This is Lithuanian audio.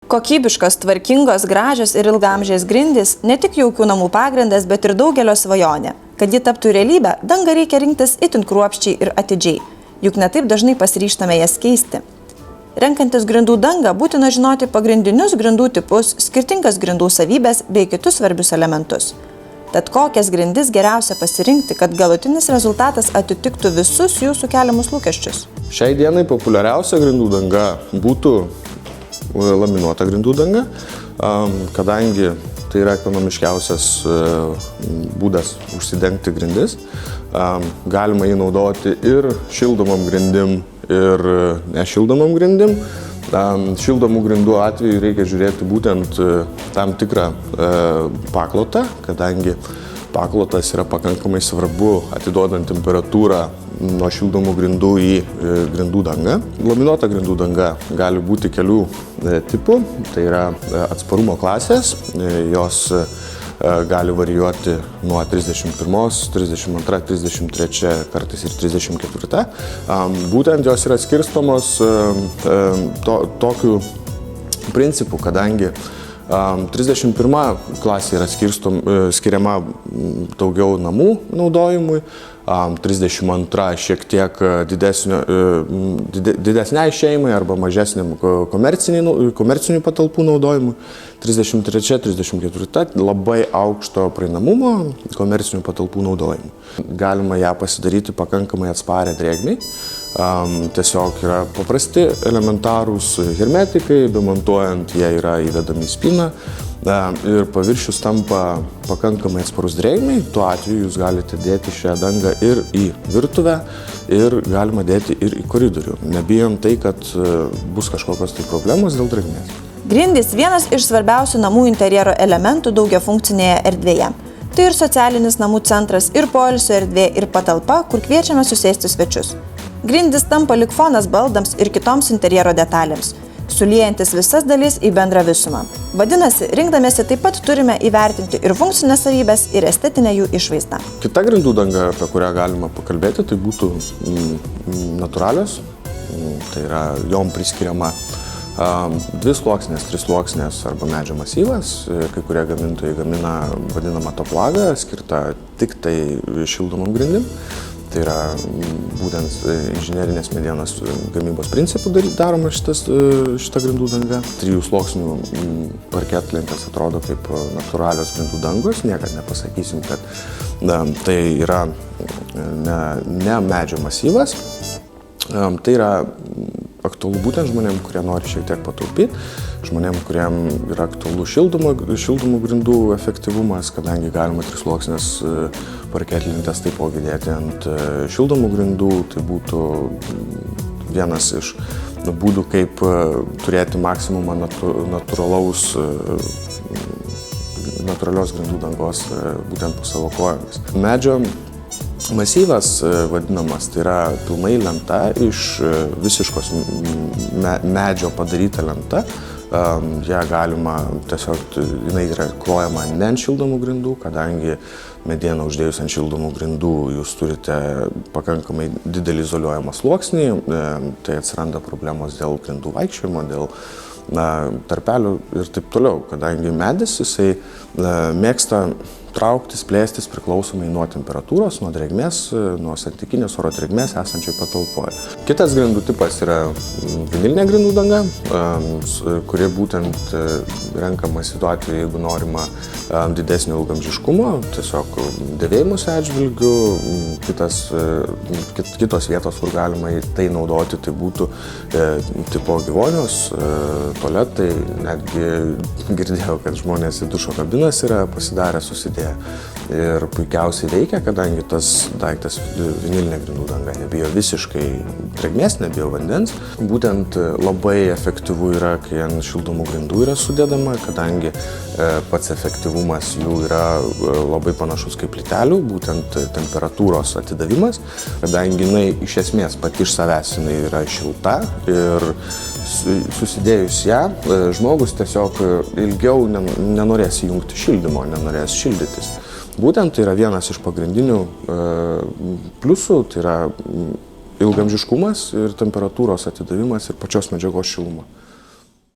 Kokybiškos, tvarkingos, gražios ir ilgaamžės grindys ne tik jaukių namų pagrindas, bet ir daugelio svajonė. Kad ji taptų realybę, dangą reikia rinktis itin kruopščiai ir atidžiai, juk netaip dažnai pasiryžtame jas keisti. Renkantis grindų dangą būtina žinoti pagrindinius grindų tipus, skirtingas grindų savybės bei kitus svarbius elementus. Tad kokias grindis geriausia pasirinkti, kad galutinis rezultatas atitiktų visus jūsų keliamus lūkesčius? Šiai dienai populiariausia grindų danga būtų laminuota grindų danga, kadangi tai yra ekonomiškiausias būdas užsidengti grindis. Galima jį naudoti ir šildomam grindim, ir nešildomam grindim. Šildomų grindų atveju reikia žiūrėti būtent tam tikrą paklotą, kadangi paklotas yra pakankamai svarbu atiduodant temperatūrą nuo šildomų grindų į grindų dangą. Laminuota grindų danga gali būti kelių tipų, tai yra atsparumo klasės, jos gali varijuoti nuo 31, 32, 33, kartais ir 34. Būtent jos yra skirstomos tokiu principu, kadangi 31 klasė yra skiriama daugiau namų naudojimui, 32 šiek tiek didesniai šeimai arba mažesniam komercinių patalpų naudojimui, 33, 34 labai aukšto praeinamumo komercinių patalpų naudojimui. Galima ją pasidaryti pakankamai atsparę drėgmei. Tiesiog yra paprasti elementarūs hermetikai, bemontuojant jie yra įvedami į spyną ir paviršius tampa pakankamai atsparus drėgmei. Tuo atveju jūs galite dėti šią dangą ir į virtuvę ir galima dėti ir į koridorių. Nebijom tai, kad bus kažkokios tai problemos dėl drėgmės. Grindys vienas iš svarbiausių namų interjero elementų daugiafunkcinėje erdvėje. Tai ir socialinis namų centras, ir poilsio erdvė, ir patalpa, kur kviečiame susėsti svečius. Grindys tampa lyg fonas baldams ir kitoms interjero detalėms, suliejantis visas dalis į bendrą visumą. Vadinasi, rinkdamiesi taip pat turime įvertinti ir funkcinės savybės, ir estetinę jų išvaizdą. Kita grindų danga, apie kurią galima pakalbėti, tai būtų natūralios, tai yra jom priskiriama dvisluoksnės, trisluoksnės arba medžio masyvas. Kai kurie gamintojai gamina vadinamą toplagą, skirtą tik tai šildomam grindim. Tai yra būtent inžinerinės medienos gamybos principų daroma šita grindų danga. 3 sluoksnių parketlentės atrodo kaip natūralios grindų dangos. Niekad nepasakysim, kad tai yra ne medžio masyvas. Tai yra aktualu būtent žmonėm, kurie nori šiek tiek pataupyti, žmonėm, kuriem yra aktualu šildomų grindų efektyvumas, kadangi galima 3 sluoksnės parketlentės taipogi dėti ant šildomų grindų. Tai būtų vienas iš būdų, kaip turėti maksimumą natūralios grindų dangos būtent po savo kojomis. Medžio masyvas vadinamas, tai yra pilnai lenta, iš visiškos medžio padaryta lenta. Ja galima tiesiog, jinai yra klojama ne ant šildomų grindų, kadangi medieną uždėjus ant šildomų grindų jūs turite pakankamai didelį izoliuojamą sluoksnį, tai atsiranda problemos dėl grindų vaikščiojimo, dėl tarpelių ir taip toliau, kadangi medis jisai mėgsta trauktis, plėstis priklausomai nuo temperatūros, nuo drėgmės, nuo santykinės oro drėgmės esančioj patalpoje. Kitas grindų tipas yra vinilinė grindų danga, kuri būtent renkamasi tuo atveju, jeigu norima didesnio ilgaamžiškumo, tiesiog dėvėjimosi atžvilgių. Kitos vietos, kur galima tai naudoti, tai būtų taipogi vonios, tualetai. Netgi girdėjau, kad žmonės į dušo kabinas yra pasidarę, susidėję. Ir puikiausiai veikia, kadangi tas daiktas vinilinė grindų danga nebijo visiškai drėgmės, nebijo vandens. Būtent labai efektyvu yra, kai ant šildomų grindų yra sudedama, kadangi pats efektyvumas jų yra labai panašus kaip plytelių, būtent temperatūros atidavimas, kadangi jinai iš esmės pati iš savęs jinai yra šilta ir susidėjus ją, žmogus tiesiog ilgiau nenorės įjungti šildymo, nenorės šildytis. Būtent tai yra vienas iš pagrindinių pliusų, tai yra ilgaamžiškumas ir temperatūros atidavimas ir pačios medžiagos šiluma.